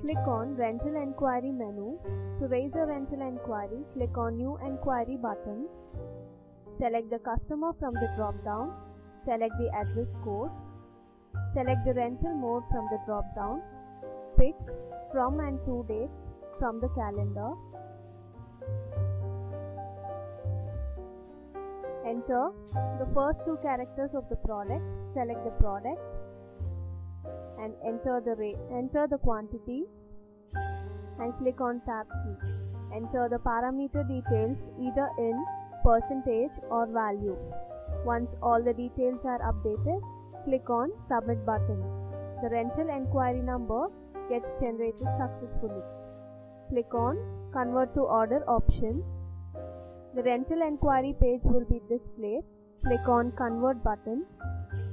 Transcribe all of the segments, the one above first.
Click on Rental Enquiry menu. To raise a rental enquiry, click on New Enquiry button. Select the customer from the drop-down. Select the address code. Select the rental mode from the drop-down. Pick from and to date from the calendar. Enter the first two characters of the product. Select the product and enter the quantity and click on Tab key. Enter the parameter details either in percentage or value. Once all the details are updated, click on Submit button. The rental enquiry number gets generated successfully. Click on Convert to Order option. The rental enquiry page will be displayed. Click on Convert button.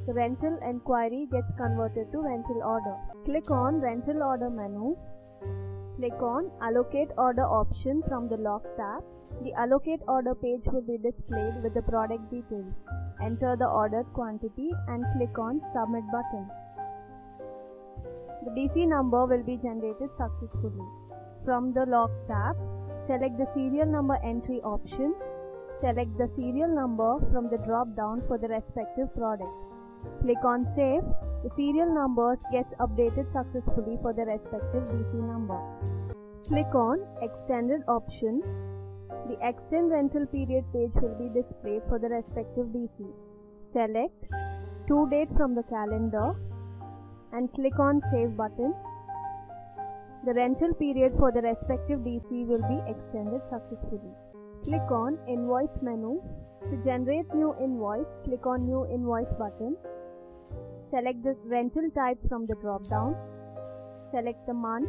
The rental enquiry gets converted to rental order. Click on Rental Order menu. Click on Allocate Order option from the Log tab. The Allocate Order page will be displayed with the product details. Enter the ordered quantity and click on Submit button. The DC number will be generated successfully. From the Log tab, select the Serial Number Entry option. Select the serial number from the drop-down for the respective product. Click on Save. The serial numbers gets updated successfully for the respective DC number. Click on Extended option. The Extend Rental Period page will be displayed for the respective DC. Select To Date from the calendar and click on Save button. The rental period for the respective DC will be extended successfully. Click on Invoice menu. To generate new invoice, click on New Invoice button. Select the rental type from the drop-down. Select the month.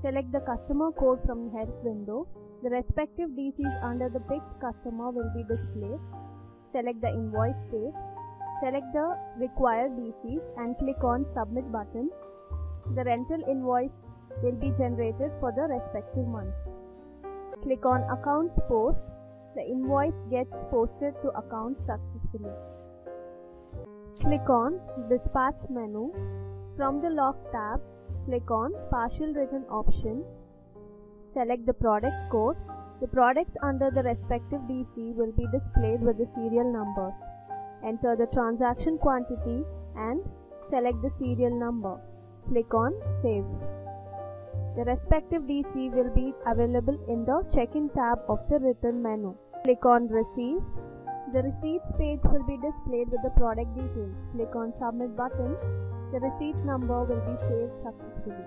Select the customer code from the help window. The respective DCs under the picked customer will be displayed. Select the invoice date. Select the required DCs and click on Submit button. The rental invoice will be generated for the respective month. Click on Accounts Post. The invoice gets posted to accounts successfully. Click on Dispatch menu. From the Log tab, click on Partial Written option. Select the product code. The products under the respective DC will be displayed with the serial numbers. Enter the transaction quantity and select the serial number. Click on Save. The respective DC will be available in the Check-in tab of the Return menu. Click on Receive. The Receipts page will be displayed with the product details. Click on Submit button. The receipt number will be saved successfully.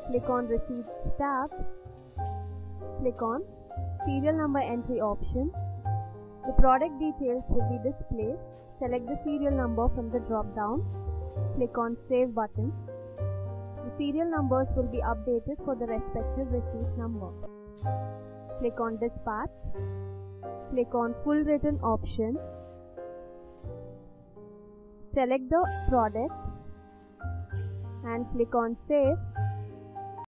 Click on Receipts tab. Click on Serial Number Entry option. The product details will be displayed. Select the serial number from the drop-down. Click on Save button. The serial numbers will be updated for the respective receipt number. Click on Dispatch. Click on Full Written option. Select the product and click on Save.